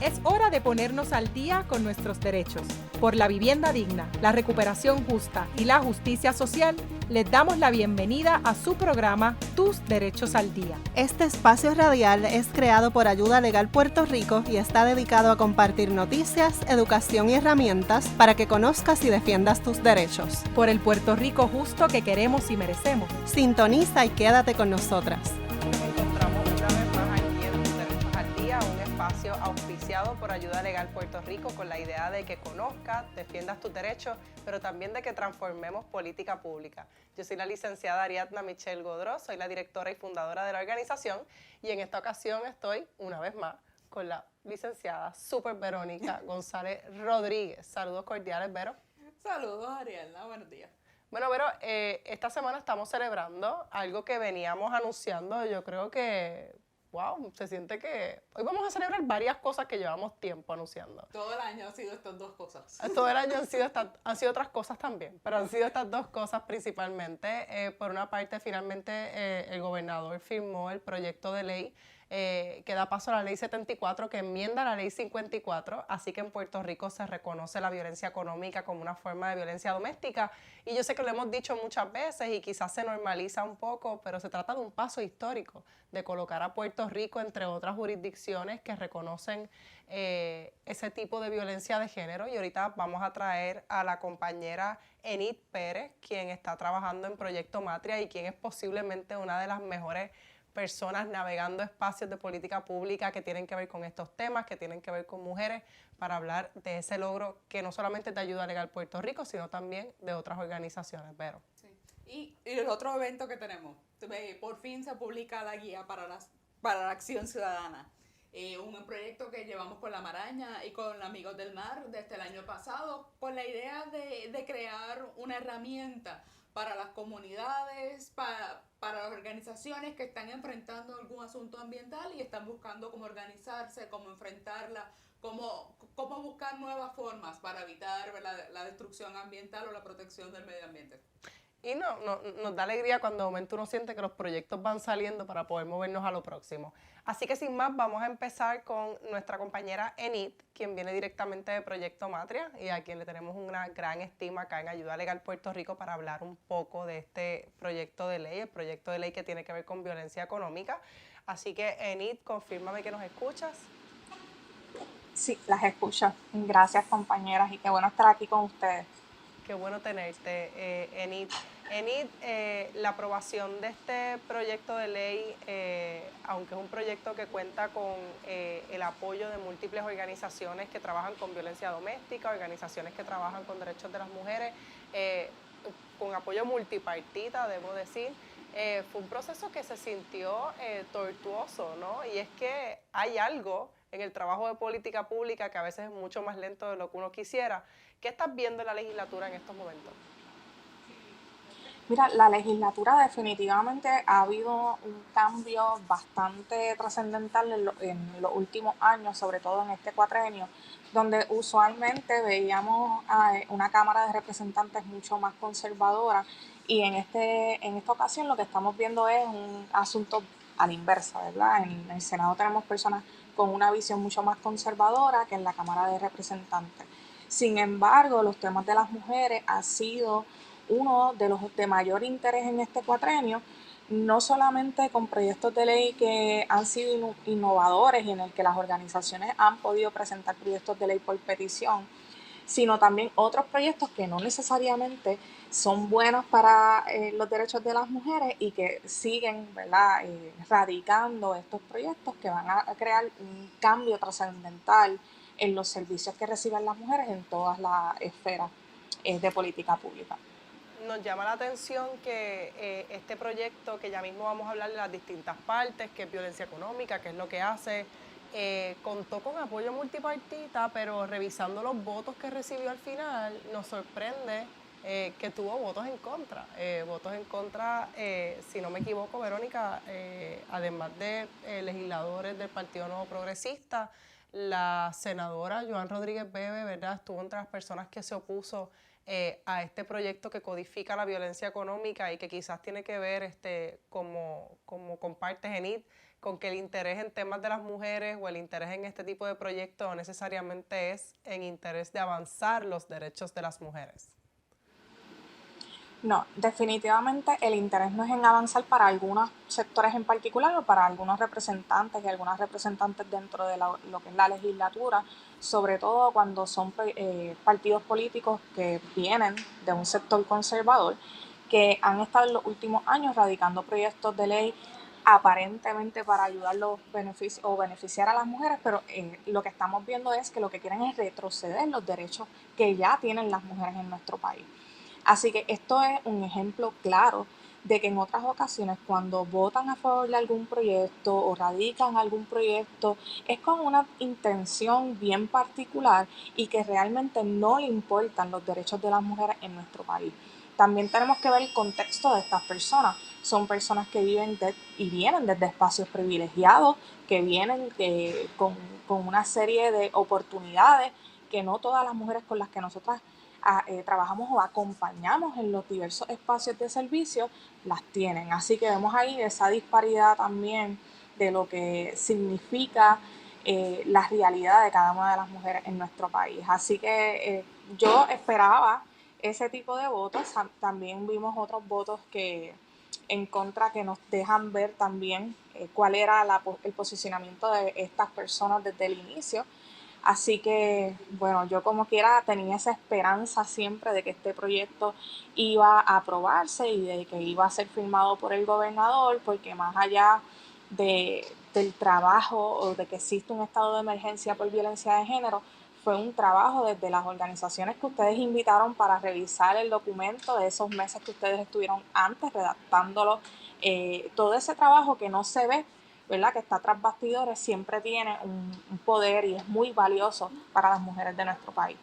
Es hora de ponernos al día con nuestros derechos. Por la vivienda digna, la recuperación justa y la justicia social, les damos la bienvenida a su programa Tus Derechos al Día. Este espacio radial es creado por Ayuda Legal Puerto Rico y está dedicado a compartir noticias, educación y herramientas para que conozcas y defiendas tus derechos. Por el Puerto Rico justo que queremos y merecemos. Sintoniza y quédate con nosotras. Nos encontramos una vez más aquí en Tus Derechos al Día, un espacio auspiciado por Ayuda Legal Puerto Rico con la idea de que conozcas, defiendas tus derechos, pero también de que transformemos política pública. Yo soy la licenciada Ariadna Michelle Godró, soy la directora y fundadora de la organización y en esta ocasión estoy una vez más con la licenciada Super Verónica González Rodríguez. Saludos cordiales, Vero. Saludos, Ariadna. Buenos días. Bueno, Vero, esta semana estamos celebrando algo que veníamos anunciando. Yo creo que, wow, se siente que hoy vamos a celebrar varias cosas que llevamos tiempo anunciando. Todo el año han sido estas dos cosas. Todo el año han sido otras cosas también, pero han sido estas dos cosas principalmente. Por una parte, finalmente, el gobernador firmó el proyecto de ley que da paso a la Ley 74, que enmienda la Ley 54, así que en Puerto Rico se reconoce la violencia económica como una forma de violencia doméstica, y yo sé que lo hemos dicho muchas veces y quizás se normaliza un poco, pero se trata de un paso histórico, de colocar a Puerto Rico entre otras jurisdicciones que reconocen ese tipo de violencia de género, y ahorita vamos a traer a la compañera Enid Pérez, quien está trabajando en Proyecto Matria y quien es posiblemente una de las mejores personas navegando espacios de política pública que tienen que ver con estos temas, que tienen que ver con mujeres, para hablar de ese logro que no solamente te ayuda a Legal Puerto Rico, sino también de otras organizaciones, Vero. Sí. Y el otro evento que tenemos, por fin se publica la guía para la acción ciudadana. Un proyecto que llevamos con La Maraña y con Amigos del Mar desde el año pasado, con la idea de crear una herramienta para las comunidades, para las organizaciones que están enfrentando algún asunto ambiental y están buscando cómo organizarse, cómo enfrentarla, cómo buscar nuevas formas para evitar la destrucción ambiental o la protección del medio ambiente. Y nos da alegría cuando de momento uno siente que los proyectos van saliendo para poder movernos a lo próximo. Así que sin más, vamos a empezar con nuestra compañera Enid, quien viene directamente de Proyecto Matria y a quien le tenemos una gran estima acá en Ayuda Legal Puerto Rico para hablar un poco de este proyecto de ley, el proyecto de ley que tiene que ver con violencia económica. Así que Enid, confírmame que nos escuchas. Sí, las escucho. Gracias, compañeras, y qué bueno estar aquí con ustedes. Qué bueno tenerte, Enid. Enid, la aprobación de este proyecto de ley, aunque es un proyecto que cuenta con el apoyo de múltiples organizaciones que trabajan con violencia doméstica, organizaciones que trabajan con derechos de las mujeres, con apoyo multipartita, debo decir, fue un proceso que se sintió tortuoso, ¿no? Y es que hay algo en el trabajo de política pública que a veces es mucho más lento de lo que uno quisiera. ¿Qué estás viendo en la legislatura en estos momentos? Mira, la legislatura definitivamente ha habido un cambio bastante trascendental en los últimos años, sobre todo en este cuatrenio, donde usualmente veíamos una Cámara de Representantes mucho más conservadora, y en esta ocasión lo que estamos viendo es un asunto a la inversa, ¿verdad? En el Senado tenemos personas con una visión mucho más conservadora que en la Cámara de Representantes. Sin embargo, los temas de las mujeres ha sido uno de los de mayor interés en este cuatrenio, no solamente con proyectos de ley que han sido innovadores y en el que las organizaciones han podido presentar proyectos de ley por petición, sino también otros proyectos que no necesariamente son buenos para los derechos de las mujeres y que siguen, ¿verdad?, radicando estos proyectos que van a crear un cambio trascendental en los servicios que reciben las mujeres en todas las esferas de política pública. Nos llama la atención que este proyecto, que ya mismo vamos a hablar de las distintas partes, que es violencia económica, que es lo que hace, contó con apoyo multipartita, pero revisando los votos que recibió al final, nos sorprende que tuvo votos en contra. Votos en contra, si no me equivoco, Verónica, además de legisladores del Partido Nuevo Progresista, la senadora Joan Rodríguez Bebe, ¿verdad?, estuvo entre las personas que se opuso a este proyecto que codifica la violencia económica y que quizás tiene que ver, como compartes, Enid, con que el interés en temas de las mujeres o el interés en este tipo de proyectos no necesariamente es en interés de avanzar los derechos de las mujeres. No, definitivamente el interés no es en avanzar para algunos sectores en particular o para algunos representantes y algunas representantes dentro de lo que es la legislatura, sobre todo cuando son partidos políticos que vienen de un sector conservador, que han estado en los últimos años radicando proyectos de ley aparentemente para ayudar los beneficios o beneficiar a las mujeres, pero lo que estamos viendo es que lo que quieren es retroceder los derechos que ya tienen las mujeres en nuestro país. Así que esto es un ejemplo claro de que en otras ocasiones cuando votan a favor de algún proyecto o radican algún proyecto es con una intención bien particular y que realmente no le importan los derechos de las mujeres en nuestro país. También tenemos que ver el contexto de estas personas. Son personas que viven y vienen desde espacios privilegiados, que vienen con una serie de oportunidades que no todas las mujeres con las que nosotras trabajamos o acompañamos en los diversos espacios de servicio las tienen. Así que vemos ahí esa disparidad también de lo que significa la realidad de cada una de las mujeres en nuestro país. Así que yo esperaba ese tipo de votos. También vimos otros votos que en contra que nos dejan ver también cuál era el posicionamiento de estas personas desde el inicio. Así que, bueno, yo como quiera tenía esa esperanza siempre de que este proyecto iba a aprobarse y de que iba a ser firmado por el gobernador, porque más allá del trabajo o de que existe un estado de emergencia por violencia de género, fue un trabajo desde las organizaciones que ustedes invitaron para revisar el documento de esos meses que ustedes estuvieron antes redactándolo, todo ese trabajo que no se ve, ¿verdad?, que está tras bastidores, siempre tiene un poder y es muy valioso para las mujeres de nuestro país.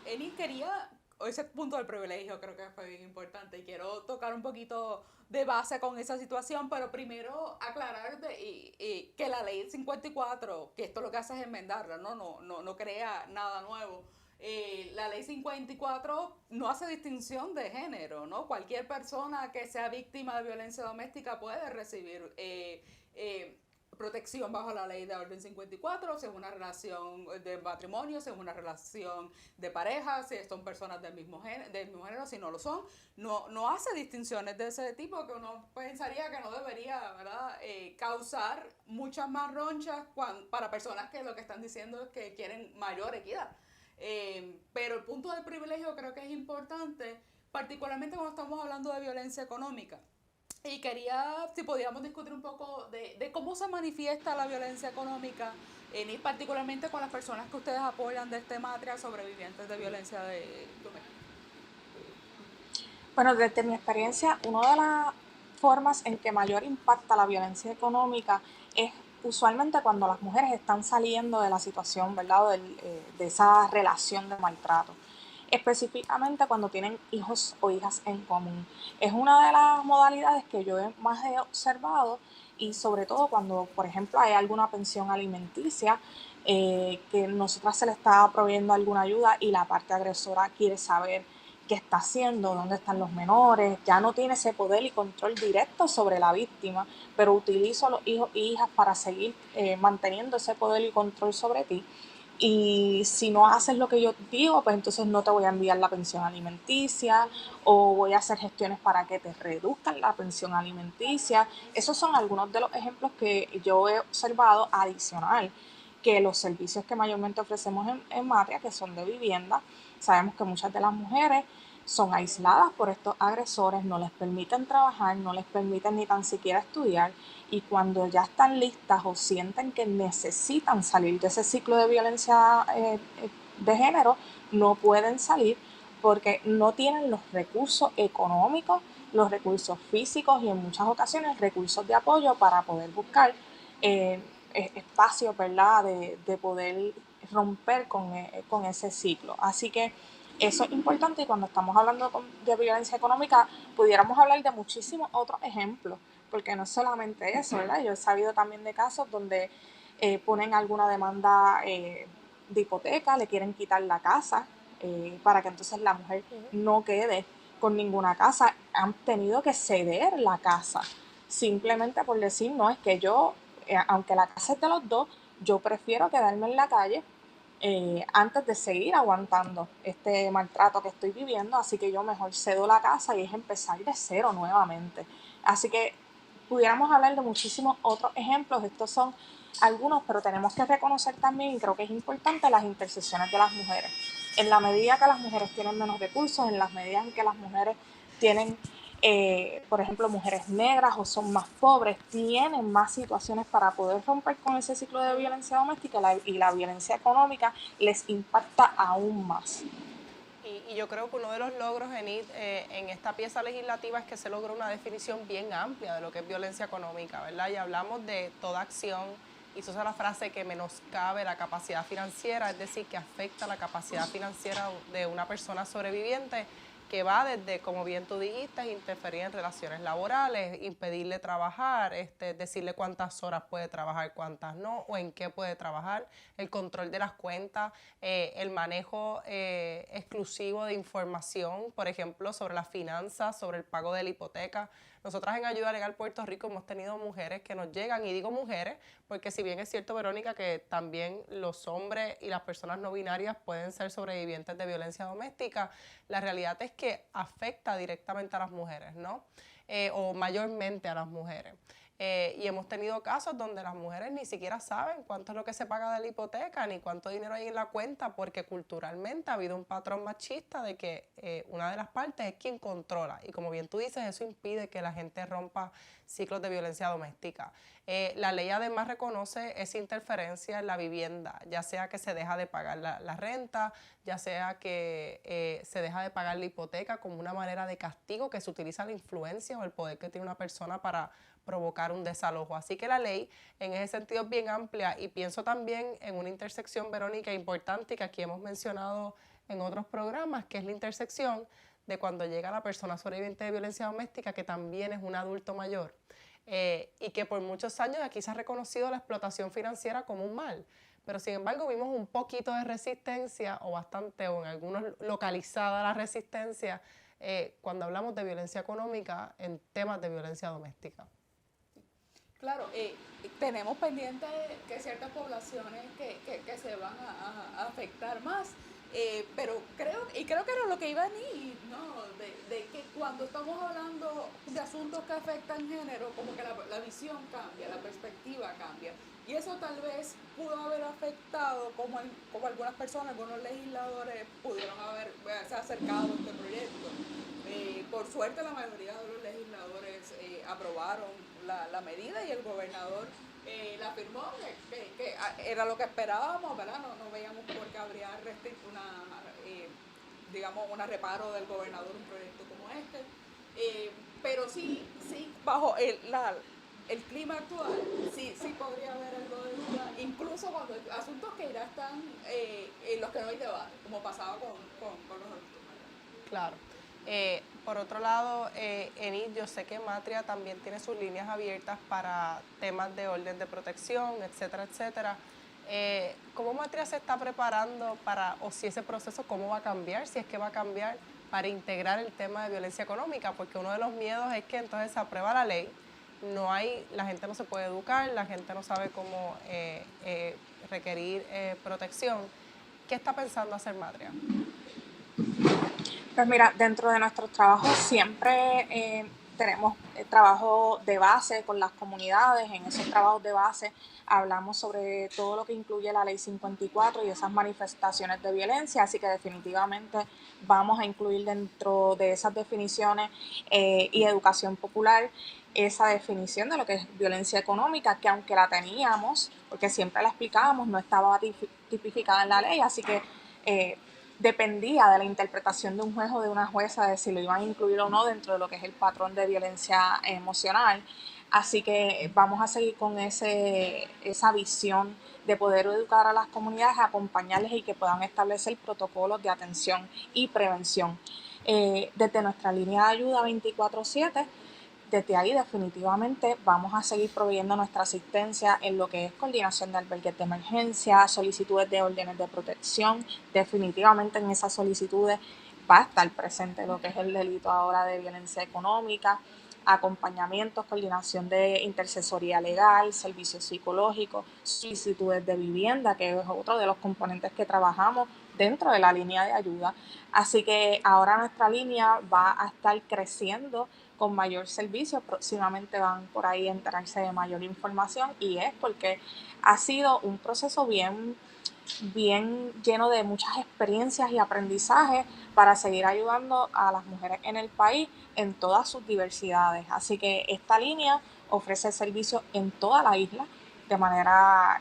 Eni quería, ese punto del privilegio creo que fue bien importante y quiero tocar un poquito de base con esa situación, pero primero aclarar que la ley 54, que esto lo que hace es enmendarla, no crea nada nuevo. La ley 54 no hace distinción de género, ¿no? Cualquier persona que sea víctima de violencia doméstica puede recibir protección bajo la ley de orden 54, si es una relación de matrimonio, si es una relación de pareja, si son personas del mismo género, si no lo son. No hace distinciones de ese tipo que uno pensaría que no debería, ¿verdad?, causar muchas más ronchas para personas que lo que están diciendo es que quieren mayor equidad. Pero el punto del privilegio creo que es importante, particularmente cuando estamos hablando de violencia económica. Y quería, si podíamos discutir un poco de cómo se manifiesta la violencia económica, y particularmente con las personas que ustedes apoyan de este Matria, sobrevivientes de violencia doméstica. Bueno, desde mi experiencia, una de las formas en que mayor impacta la violencia económica es usualmente cuando las mujeres están saliendo de la situación, ¿verdad?, o de esa relación de maltrato. Específicamente cuando tienen hijos o hijas en común. Es una de las modalidades que yo más he observado y sobre todo cuando, por ejemplo, hay alguna pensión alimenticia que nosotras se le está proveyendo alguna ayuda y la parte agresora quiere saber qué está haciendo, dónde están los menores, ya no tiene ese poder y control directo sobre la víctima, pero utilizo a los hijos e hijas para seguir manteniendo ese poder y control sobre ti. Y si no haces lo que yo digo, pues entonces no te voy a enviar la pensión alimenticia o voy a hacer gestiones para que te reduzcan la pensión alimenticia. Esos son algunos de los ejemplos que yo he observado adicional, que los servicios que mayormente ofrecemos en Matria, que son de vivienda, sabemos que muchas de las mujeres son aisladas por estos agresores, no les permiten trabajar, no les permiten ni tan siquiera estudiar, y cuando ya están listas o sienten que necesitan salir de ese ciclo de violencia de género, no pueden salir porque no tienen los recursos económicos, los recursos físicos y en muchas ocasiones recursos de apoyo para poder buscar espacios, ¿verdad?, de poder romper con ese ciclo. Así que eso es importante y cuando estamos hablando de violencia económica pudiéramos hablar de muchísimos otros ejemplos, porque no es solamente eso, ¿verdad? Yo he sabido también de casos donde ponen alguna demanda de hipoteca, le quieren quitar la casa para que entonces la mujer no quede con ninguna casa. Han tenido que ceder la casa simplemente por decir, no, es que yo, aunque la casa es de los dos, yo prefiero quedarme en la calle antes de seguir aguantando este maltrato que estoy viviendo, así que yo mejor cedo la casa y es empezar de cero nuevamente. Así que pudiéramos hablar de muchísimos otros ejemplos, estos son algunos, pero tenemos que reconocer también, y creo que es importante, las intersecciones de las mujeres. En la medida que las mujeres tienen menos recursos, en las medidas en que las mujeres tienen, por ejemplo, mujeres negras o son más pobres, tienen más situaciones para poder romper con ese ciclo de violencia doméstica y la violencia económica les impacta aún más. Y yo creo que uno de los logros, Enid, en esta pieza legislativa es que se logró una definición bien amplia de lo que es violencia económica, ¿verdad? Y hablamos de toda acción, y se usa la frase que menoscabe la capacidad financiera, es decir, que afecta la capacidad financiera de una persona sobreviviente, que va desde, como bien tú dijiste, interferir en relaciones laborales, impedirle trabajar, decirle cuántas horas puede trabajar, cuántas no, o en qué puede trabajar, el control de las cuentas, el manejo exclusivo de información, por ejemplo, sobre las finanzas, sobre el pago de la hipoteca. Nosotras en Ayuda Legal Puerto Rico hemos tenido mujeres que nos llegan, y digo mujeres porque si bien es cierto, Verónica, que también los hombres y las personas no binarias pueden ser sobrevivientes de violencia doméstica, la realidad es que afecta directamente a las mujeres, ¿no? O mayormente a las mujeres. Y hemos tenido casos donde las mujeres ni siquiera saben cuánto es lo que se paga de la hipoteca, ni cuánto dinero hay en la cuenta, porque culturalmente ha habido un patrón machista de que una de las partes es quien controla. Y como bien tú dices, eso impide que la gente rompa ciclos de violencia doméstica. La ley además reconoce esa interferencia en la vivienda, ya sea que se deja de pagar la renta, ya sea que se deja de pagar la hipoteca como una manera de castigo, que se utiliza la influencia o el poder que tiene una persona para provocar un desalojo. Así que la ley en ese sentido es bien amplia, y pienso también en una intersección, Verónica, importante, que aquí hemos mencionado en otros programas, que es la intersección de cuando llega la persona sobreviviente de violencia doméstica, que también es un adulto mayor, y que por muchos años aquí se ha reconocido la explotación financiera como un mal. Pero sin embargo vimos un poquito de resistencia, o bastante, o en algunos localizada la resistencia, cuando hablamos de violencia económica en temas de violencia doméstica. Claro, tenemos pendiente que ciertas poblaciones que se van a afectar más, pero creo que era lo que iba a venir, ¿no? De que cuando estamos hablando de asuntos que afectan género, como que la visión cambia, la perspectiva cambia. Y eso tal vez pudo haber afectado como algunas personas, algunos legisladores pudieron haberse acercado a este proyecto. Por suerte la mayoría de los legisladores aprobaron la medida, y el gobernador la firmó, que era lo que esperábamos, ¿verdad? No veíamos por qué habría un reparo del gobernador un proyecto como este. Pero sí, bajo el clima actual, sí podría haber algo de duda, incluso cuando hay asuntos que ya están en los que no hay debate, como pasaba con los adultos mayores. Claro. Por otro lado, Enid, yo sé que Matria también tiene sus líneas abiertas para temas de orden de protección, etcétera, etcétera. ¿Cómo Matria se está preparando o si ese proceso, cómo va a cambiar, si es que va a cambiar, para integrar el tema de violencia económica? Porque uno de los miedos es que entonces se aprueba la ley, la gente no se puede educar, la gente no sabe cómo requerir protección. ¿Qué está pensando hacer Matria? Pues mira, dentro de nuestros trabajos siempre tenemos trabajo de base con las comunidades. En esos trabajos de base hablamos sobre todo lo que incluye la Ley 54 y esas manifestaciones de violencia, así que definitivamente vamos a incluir dentro de esas definiciones y educación popular esa definición de lo que es violencia económica, que aunque la teníamos, porque siempre la explicábamos, no estaba tipificada en la ley, así que dependía de la interpretación de un juez o de una jueza de si lo iban a incluir o no dentro de lo que es el patrón de violencia emocional. Así que vamos a seguir con esa visión de poder educar a las comunidades, acompañarles y que puedan establecer protocolos de atención y prevención. Desde nuestra línea de ayuda 24/7, desde ahí definitivamente vamos a seguir proveyendo nuestra asistencia en lo que es coordinación de albergues de emergencia, solicitudes de órdenes de protección. Definitivamente en esas solicitudes va a estar presente lo que es el delito ahora de violencia económica. acompañamientos, coordinación de intercesoría legal, servicios psicológicos, solicitudes de vivienda, que es otro de los componentes que trabajamos dentro de la línea de ayuda. Así que ahora nuestra línea va a estar creciendo con mayor servicio. Próximamente van por ahí a enterarse de mayor información, y es porque ha sido un proceso bien lleno de muchas experiencias y aprendizajes para seguir ayudando a las mujeres en el país en todas sus diversidades. Así que esta línea ofrece servicios en toda la isla de manera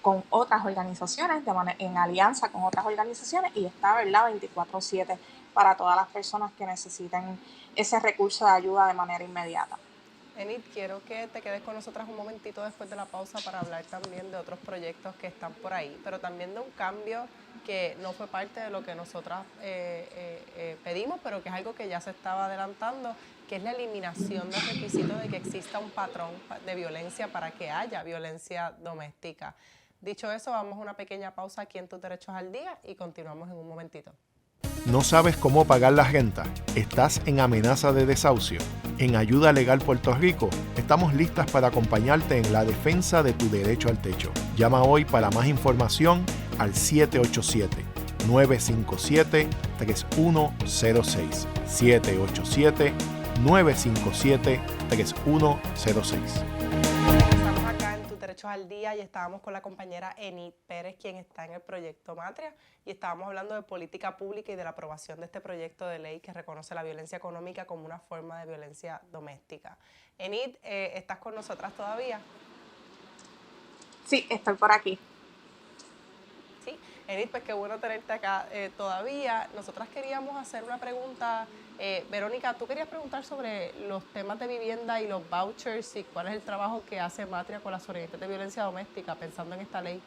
con otras organizaciones, en alianza con otras organizaciones, y está, ¿verdad?, 24/7 para todas las personas que necesiten ese recurso de ayuda de manera inmediata. Enid, quiero que te quedes con nosotras un momentito después de la pausa para hablar también de otros proyectos que están por ahí, pero también de un cambio que no fue parte de lo que nosotras pedimos, pero que es algo que ya se estaba adelantando, que es la eliminación del requisito de que exista un patrón de violencia para que haya violencia doméstica. Dicho eso, vamos a una pequeña pausa aquí en Tus Derechos al Día y continuamos en un momentito. ¿No sabes cómo pagar la renta? ¿Estás en amenaza de desahucio? En Ayuda Legal Puerto Rico estamos listas para acompañarte en la defensa de tu derecho al techo. Llama hoy para más información al 787-957-3106. 787-957-3106. Estamos acá en Tus Derechos al Día y estábamos con la compañera Enid Pérez, quien está en el proyecto Matria, y estábamos hablando de política pública y de la aprobación de este proyecto de ley que reconoce la violencia económica como una forma de violencia doméstica. Enid, ¿estás con nosotras todavía? Sí, estoy por aquí. Sí, Enid, pues qué bueno tenerte acá todavía. Nosotras queríamos hacer una pregunta. Verónica, tú querías preguntar sobre los temas de vivienda y los vouchers y cuál es el trabajo que hace Matria con las sobrevivientes de violencia doméstica, pensando en esta ley.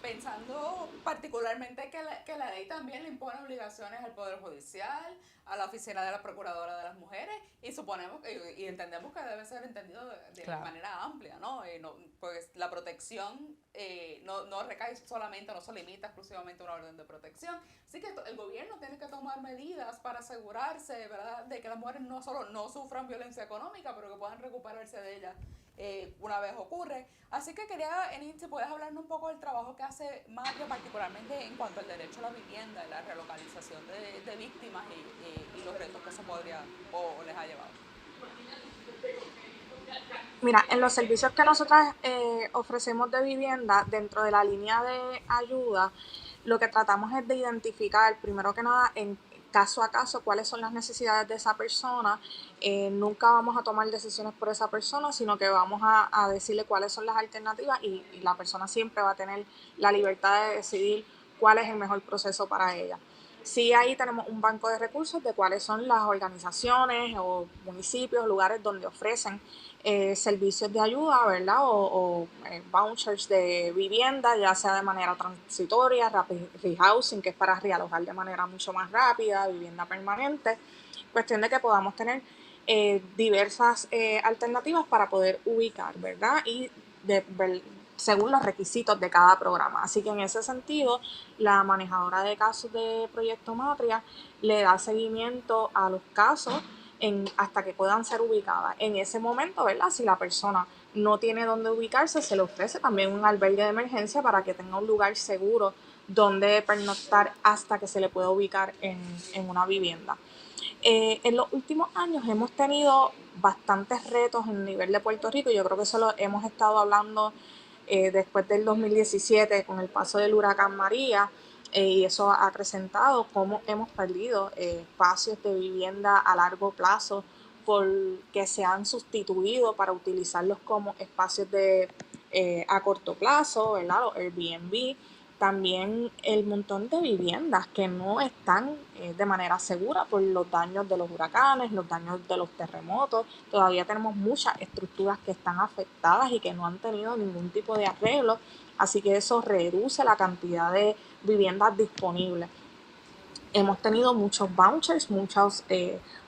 Pensando particularmente que la ley también le impone obligaciones al Poder Judicial, a la Oficina de la Procuradora de las Mujeres, y suponemos y entendemos que debe ser entendido de manera amplia, ¿no? Pues la protección no recae solamente, no se limita exclusivamente a una orden de protección. Así que el gobierno tiene que tomar medidas para asegurarse, ¿verdad?, de que las mujeres no solo no sufran violencia económica, pero que puedan recuperarse de ella una vez ocurre. Así que quería, Enid, si puedes hablarnos un poco del trabajo que hace Matria, particularmente en cuanto al derecho a la vivienda y la relocalización de víctimas y los retos que se podría o les ha llevado. Mira, en los servicios que nosotras ofrecemos de vivienda dentro de la línea de ayuda, lo que tratamos es de identificar, primero que nada, en caso a caso, cuáles son las necesidades de esa persona. Nunca vamos a tomar decisiones por esa persona, sino que vamos a decirle cuáles son las alternativas, y la persona siempre va a tener la libertad de decidir cuál es el mejor proceso para ella. Sí, ahí tenemos un banco de recursos de cuáles son las organizaciones o municipios, lugares donde ofrecen servicios de ayuda, ¿verdad? O vouchers de vivienda, ya sea de manera transitoria, rapid rehousing, que es para realojar de manera mucho más rápida, vivienda permanente. Cuestión de que podamos tener diversas alternativas para poder ubicar, ¿verdad? Y según los requisitos de cada programa. Así que en ese sentido, la manejadora de casos de Proyecto Matria le da seguimiento a los casos hasta que puedan ser ubicadas. En ese momento, ¿verdad?, si la persona no tiene dónde ubicarse, se le ofrece también un albergue de emergencia para que tenga un lugar seguro donde pernoctar hasta que se le pueda ubicar en una vivienda. En los últimos años hemos tenido bastantes retos en el nivel de Puerto Rico, y yo creo que eso lo hemos estado hablando después del 2017 con el paso del huracán María, y eso ha acrecentado cómo hemos perdido espacios de vivienda a largo plazo porque se han sustituido para utilizarlos como espacios a corto plazo, ¿verdad? Los Airbnb. También el montón de viviendas que no están de manera segura por los daños de los huracanes, los daños de los terremotos. Todavía tenemos muchas estructuras que están afectadas y que no han tenido ningún tipo de arreglo, así que eso reduce la cantidad de viviendas disponibles. Hemos tenido muchos vouchers, muchos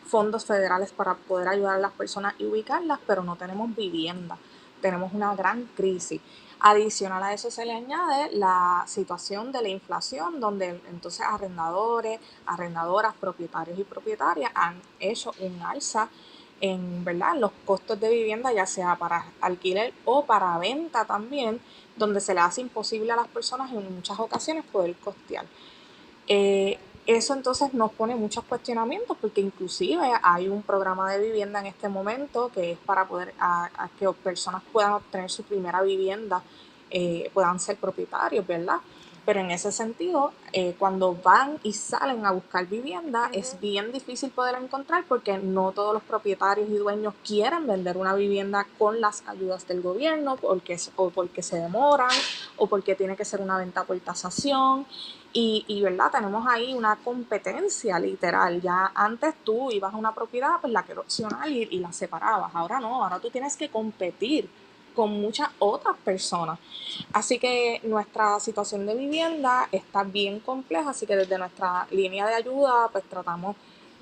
fondos federales para poder ayudar a las personas y ubicarlas, pero no tenemos vivienda. Tenemos una gran crisis. Adicional a eso se le añade la situación de la inflación, donde entonces arrendadores, arrendadoras, propietarios y propietarias han hecho un alza en, ¿verdad?, los costos de vivienda, ya sea para alquiler o para venta también, donde se le hace imposible a las personas en muchas ocasiones poder costear. Eso entonces nos pone muchos cuestionamientos, porque inclusive hay un programa de vivienda en este momento que es para poder a que personas puedan obtener su primera vivienda, puedan ser propietarios, ¿verdad? Pero en ese sentido, cuando van y salen a buscar vivienda, es bien difícil poder encontrar, porque no todos los propietarios y dueños quieren vender una vivienda con las ayudas del gobierno, o porque se demoran, o porque tiene que ser una venta por tasación. Y ¿verdad? Tenemos ahí una competencia literal. Ya antes tú ibas a una propiedad, pues la que era opcional y la separabas. Ahora no, ahora tú tienes que competir con muchas otras personas. Así que nuestra situación de vivienda está bien compleja, así que desde nuestra línea de ayuda pues tratamos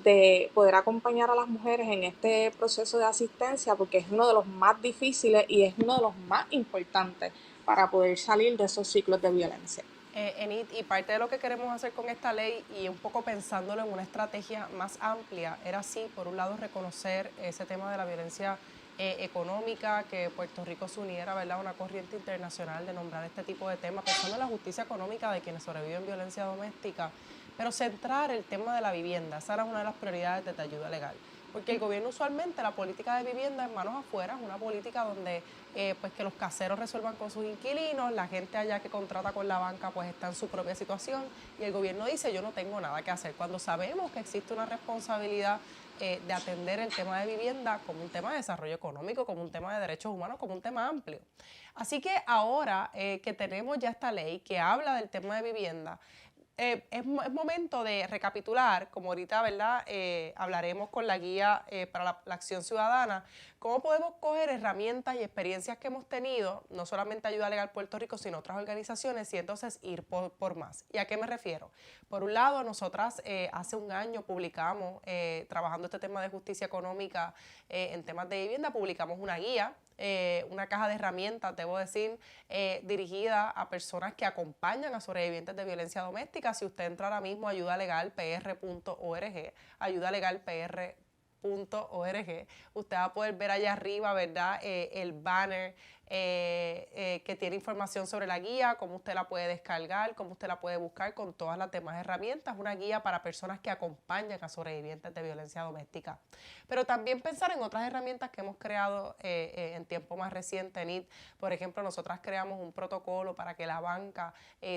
de poder acompañar a las mujeres en este proceso de asistencia, porque es uno de los más difíciles y es uno de los más importantes para poder salir de esos ciclos de violencia. Enid, y parte de lo que queremos hacer con esta ley, y un poco pensándolo en una estrategia más amplia, era sí, por un lado, reconocer ese tema de la violencia económica, que Puerto Rico se uniera, ¿verdad?, a una corriente internacional de nombrar este tipo de temas, pensando en la justicia económica de quienes sobreviven violencia doméstica, pero centrar el tema de la vivienda. Esa era una de las prioridades de Ayuda Legal. Porque el gobierno usualmente, la política de vivienda en manos afuera, es una política donde pues que los caseros resuelvan con sus inquilinos, la gente allá que contrata con la banca pues está en su propia situación, y el gobierno dice yo no tengo nada que hacer, cuando sabemos que existe una responsabilidad de atender el tema de vivienda como un tema de desarrollo económico, como un tema de derechos humanos, como un tema amplio. Así que ahora que tenemos ya esta ley que habla del tema de vivienda, es momento de recapitular, como ahorita, ¿verdad? Hablaremos con la guía para la acción ciudadana, cómo podemos coger herramientas y experiencias que hemos tenido, no solamente Ayuda Legal Puerto Rico, sino otras organizaciones, y entonces ir por más. ¿Y a qué me refiero? Por un lado, nosotras hace un año publicamos, trabajando este tema de justicia económica en temas de vivienda, publicamos una guía, una caja de herramientas, debo decir, dirigida a personas que acompañan a sobrevivientes de violencia doméstica. Si usted entra ahora mismo a ayudalegalpr.org, ayudalegalpr.org, usted va a poder ver allá arriba, ¿verdad?, el banner que tiene información sobre la guía, cómo usted la puede descargar, cómo usted la puede buscar con todas las demás herramientas. Una guía para personas que acompañan a sobrevivientes de violencia doméstica. Pero también pensar en otras herramientas que hemos creado en tiempo más reciente, Enid. Por ejemplo, nosotras creamos un protocolo para que la banca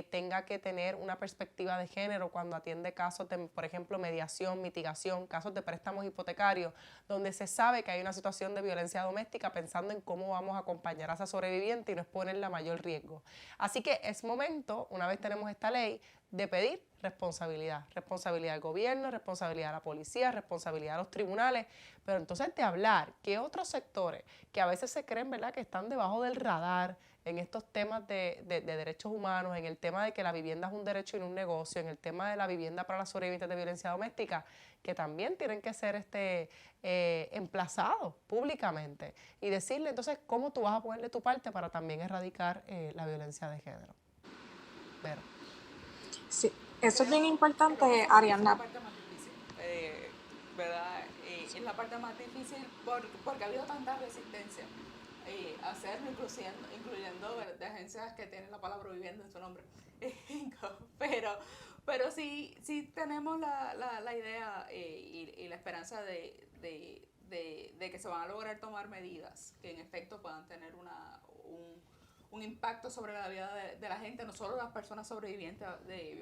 tenga que tener una perspectiva de género cuando atiende casos de, por ejemplo, mediación, mitigación, casos de préstamos hipotecarios, donde se sabe que hay una situación de violencia doméstica, pensando en cómo vamos a acompañar a esa sobreviviente y no exponerla a mayor riesgo. Así que es momento, una vez tenemos esta ley, de pedir responsabilidad. Responsabilidad del gobierno, responsabilidad de la policía, responsabilidad de los tribunales, pero entonces de hablar que otros sectores que a veces se creen, ¿verdad?, que están debajo del radar en estos temas de derechos humanos, en el tema de que la vivienda es un derecho y no un negocio, en el tema de la vivienda para las sobrevivientes de violencia doméstica, que también tienen que ser emplazados públicamente y decirle entonces cómo tú vas a poner de tu parte para también erradicar la violencia de género. Pero. Sí, eso es bien importante, Ariana. Es la parte más difícil, ¿verdad? Es la parte más difícil porque ha habido tanta resistencia a hacerlo, incluyendo de agencias que tienen la palabra vivienda en su nombre. Pero sí tenemos la idea y la esperanza de que se van a lograr tomar medidas que en efecto puedan tener un impacto sobre la vida de la gente, no solo las personas sobrevivientes de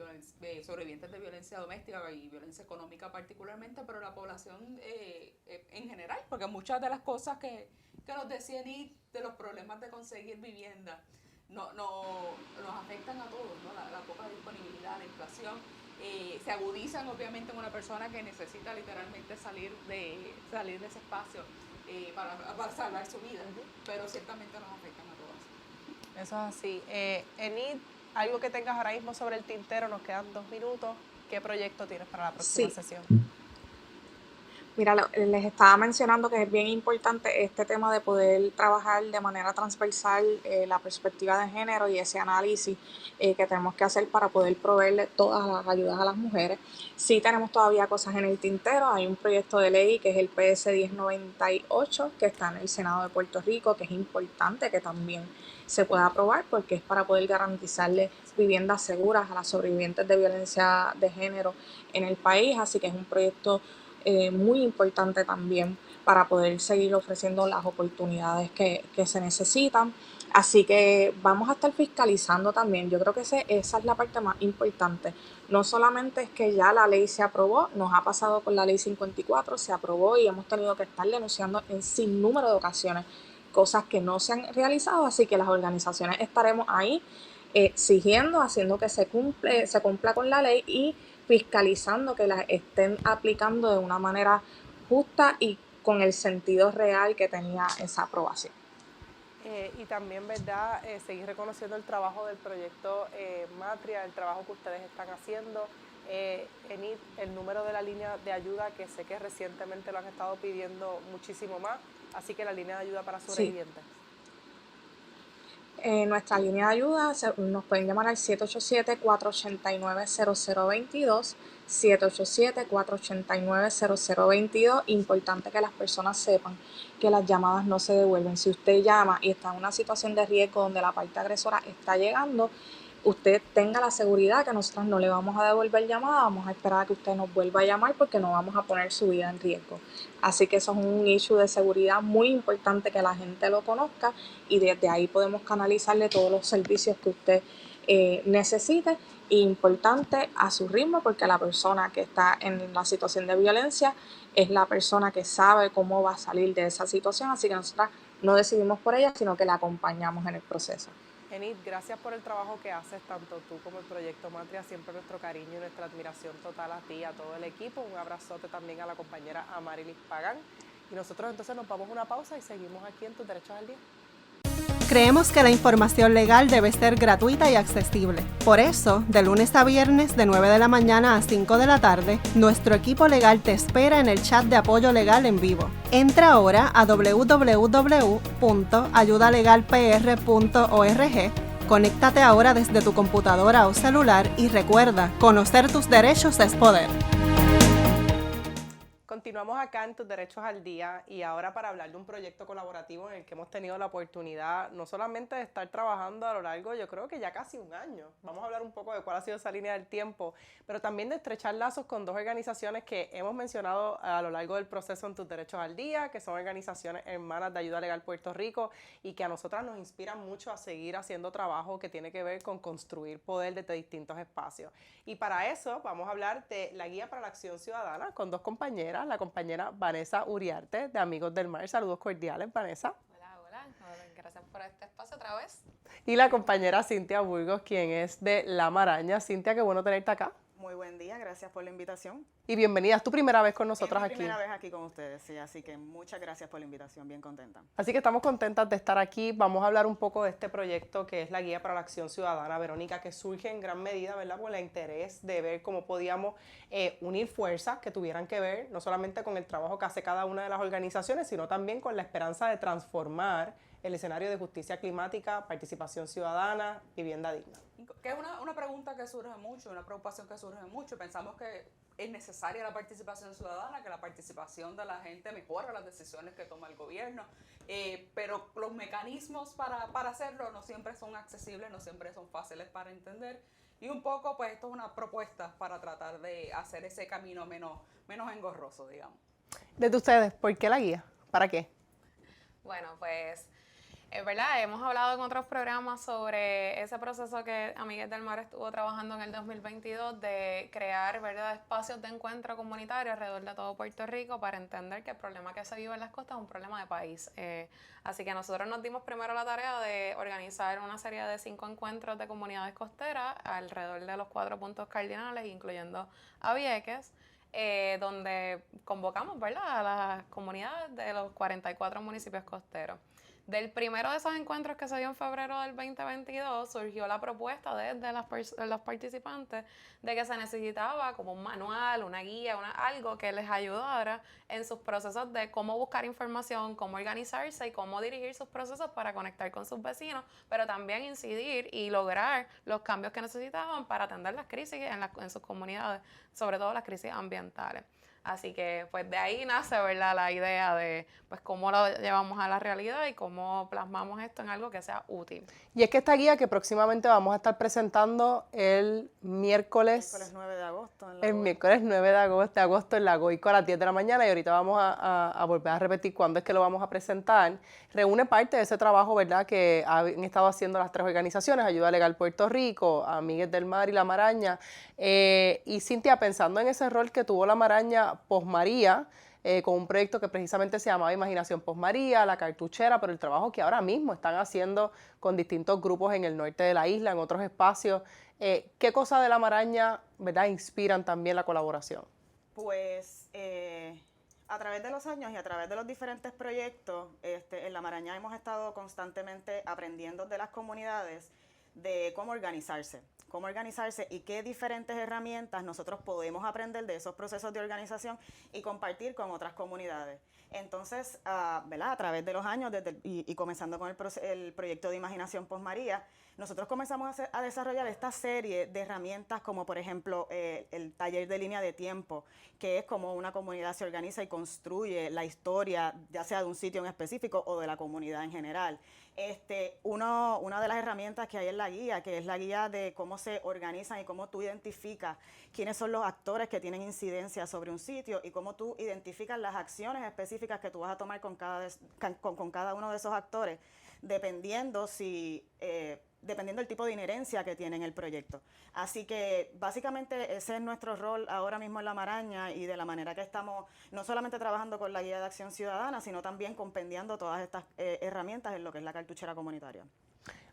violencia doméstica y violencia económica particularmente, pero la población en general, porque muchas de las cosas que nos decían y de los problemas de conseguir vivienda nos afectan a todos, ¿no? La poca disponibilidad, la inflación, se agudizan obviamente en una persona que necesita literalmente salir de ese espacio para salvar su vida, pero ciertamente nos afectan a todos. Eso es así. Enid, algo que tengas ahora mismo sobre el tintero, nos quedan 2 minutos. ¿Qué proyecto tienes para la próxima sesión? Mira, les estaba mencionando que es bien importante este tema de poder trabajar de manera transversal la perspectiva de género y ese análisis que tenemos que hacer para poder proveerle todas las ayudas a las mujeres. Sí tenemos todavía cosas en el tintero, hay un proyecto de ley que es el PS 1098 que está en el Senado de Puerto Rico, que es importante que también se pueda aprobar porque es para poder garantizarle viviendas seguras a las sobrevivientes de violencia de género en el país, así que es un proyecto muy importante también para poder seguir ofreciendo las oportunidades que se necesitan. Así que vamos a estar fiscalizando también. Yo creo que esa es la parte más importante. No solamente es que ya la ley se aprobó, nos ha pasado con la ley 54, se aprobó y hemos tenido que estar denunciando en sin número de ocasiones cosas que no se han realizado, así que las organizaciones estaremos ahí exigiendo, haciendo que se cumpla con la ley y fiscalizando que las estén aplicando de una manera justa y con el sentido real que tenía esa aprobación. Y también, ¿verdad? Seguir reconociendo el trabajo del proyecto Matria, el trabajo que ustedes están haciendo. Enid, el número de la línea de ayuda, que sé que recientemente lo han estado pidiendo muchísimo más, así que la línea de ayuda para sobrevivientes. Sí. Nuestra línea de ayuda nos pueden llamar al 787-489-0022, 787-489-0022. Importante que las personas sepan que las llamadas no se devuelven. Si usted llama y está en una situación de riesgo donde la parte agresora está llegando, usted tenga la seguridad que nosotros no le vamos a devolver llamada, vamos a esperar a que usted nos vuelva a llamar porque no vamos a poner su vida en riesgo. Así que eso es un issue de seguridad muy importante que la gente lo conozca y desde ahí podemos canalizarle todos los servicios que usted necesite. Importante a su ritmo porque la persona que está en la situación de violencia es la persona que sabe cómo va a salir de esa situación, así que nosotras no decidimos por ella, sino que la acompañamos en el proceso. Enid, gracias por el trabajo que haces, tanto tú como el Proyecto Matria. Siempre nuestro cariño y nuestra admiración total a ti y a todo el equipo. Un abrazote también a la compañera Amarilis Pagán. Y nosotros entonces nos vamos a una pausa y seguimos aquí en Tus Derechos al Día. Creemos que la información legal debe ser gratuita y accesible. Por eso, de lunes a viernes de 9 de la mañana a 5 de la tarde, nuestro equipo legal te espera en el chat de apoyo legal en vivo. Entra ahora a www.ayudalegalpr.org, conéctate ahora desde tu computadora o celular y recuerda, conocer tus derechos es poder. Continuamos acá en Tus Derechos al Día y ahora para hablar de un proyecto colaborativo en el que hemos tenido la oportunidad no solamente de estar trabajando a lo largo, yo creo que ya casi un año. Vamos a hablar un poco de cuál ha sido esa línea del tiempo, pero también de estrechar lazos con dos organizaciones que hemos mencionado a lo largo del proceso en Tus Derechos al Día, que son organizaciones hermanas de Ayuda Legal Puerto Rico y que a nosotras nos inspiran mucho a seguir haciendo trabajo que tiene que ver con construir poder desde distintos espacios. Y para eso vamos a hablar de la Guía para la Acción Ciudadana con dos compañeras, la compañera Vanessa Uriarte de Amigos del Mar. Saludos cordiales, Vanessa. Hola, gracias por este espacio otra vez. Y la compañera Cintia Burgos, quien es de La Maraña. Cintia, qué bueno tenerte acá. Muy buen día, gracias por la invitación. Y bienvenida, es tu primera vez con nosotras aquí. Es mi primera vez aquí con ustedes, sí, así que muchas gracias por la invitación, bien contenta. Así que estamos contentas de estar aquí. Vamos a hablar un poco de este proyecto que es la Guía para la Acción Ciudadana, Verónica, que surge en gran medida, ¿verdad?, por el interés de ver cómo podíamos unir fuerzas que tuvieran que ver no solamente con el trabajo que hace cada una de las organizaciones, sino también con la esperanza de transformar el escenario de justicia climática, participación ciudadana, vivienda digna. Que es una pregunta que surge mucho, una preocupación que surge mucho. Pensamos que es necesaria la participación ciudadana, que la participación de la gente mejora las decisiones que toma el gobierno, pero los mecanismos para hacerlo no siempre son accesibles, no siempre son fáciles para entender. Y un poco, pues, esto es una propuesta para tratar de hacer ese camino menos engorroso, digamos. Desde ustedes, ¿por qué la guía? ¿Para qué? Bueno, pues, es verdad, hemos hablado en otros programas sobre ese proceso que Amigues del Mar estuvo trabajando en el 2022 de crear, ¿verdad?, espacios de encuentro comunitario alrededor de todo Puerto Rico para entender que el problema que se vive en las costas es un problema de país. Así que nosotros nos dimos primero la tarea de organizar una serie de 5 encuentros de comunidades costeras alrededor de los 4 puntos cardinales, incluyendo a Vieques, donde convocamos, ¿verdad?, a las comunidades de los 44 municipios costeros. Del primero de esos encuentros que se dio en febrero del 2022, surgió la propuesta desde los participantes de que se necesitaba como un manual, una guía, algo que les ayudara en sus procesos de cómo buscar información, cómo organizarse y cómo dirigir sus procesos para conectar con sus vecinos, pero también incidir y lograr los cambios que necesitaban para atender las crisis en sus comunidades, sobre todo las crisis ambientales. Así que pues de ahí nace, ¿verdad?, la idea de pues cómo lo llevamos a la realidad y cómo plasmamos esto en algo que sea útil. Y es que esta guía que próximamente vamos a estar presentando el miércoles 9 de agosto. El miércoles 9 de agosto en la Goico a las 10 de la mañana, y ahorita vamos a volver a repetir cuándo es que lo vamos a presentar. Reúne parte de ese trabajo, ¿verdad?, que han estado haciendo las 3 organizaciones, Ayuda Legal Puerto Rico, Amigues del Mar y La Maraña. Y Cintia, pensando en ese rol que tuvo La Maraña post-María, con un proyecto que precisamente se llamaba Imaginación Post-María, La Cartuchera, pero el trabajo que ahora mismo están haciendo con distintos grupos en el norte de la isla, en otros espacios, ¿qué cosas de La Maraña, ¿verdad?, inspiran también la colaboración? Pues a través de los años y a través de los diferentes proyectos, en La Maraña hemos estado constantemente aprendiendo de las comunidades de cómo organizarse y qué diferentes herramientas nosotros podemos aprender de esos procesos de organización y compartir con otras comunidades. Entonces, ¿verdad?, a través de los años y comenzando con el proyecto de Imaginación Post-María, nosotros comenzamos a desarrollar esta serie de herramientas como, por ejemplo, el taller de línea de tiempo, que es como una comunidad se organiza y construye la historia, ya sea de un sitio en específico o de la comunidad en general. Una de las herramientas que hay en la guía, que es la guía de cómo se organizan y cómo tú identificas quiénes son los actores que tienen incidencia sobre un sitio y cómo tú identificas las acciones específicas que tú vas a tomar con cada uno de esos actores, dependiendo del tipo de inherencia que tiene en el proyecto. Así que básicamente ese es nuestro rol ahora mismo en La Maraña, y de la manera que estamos no solamente trabajando con la Guía de Acción Ciudadana, sino también compendiando todas estas herramientas en lo que es la cartuchera comunitaria.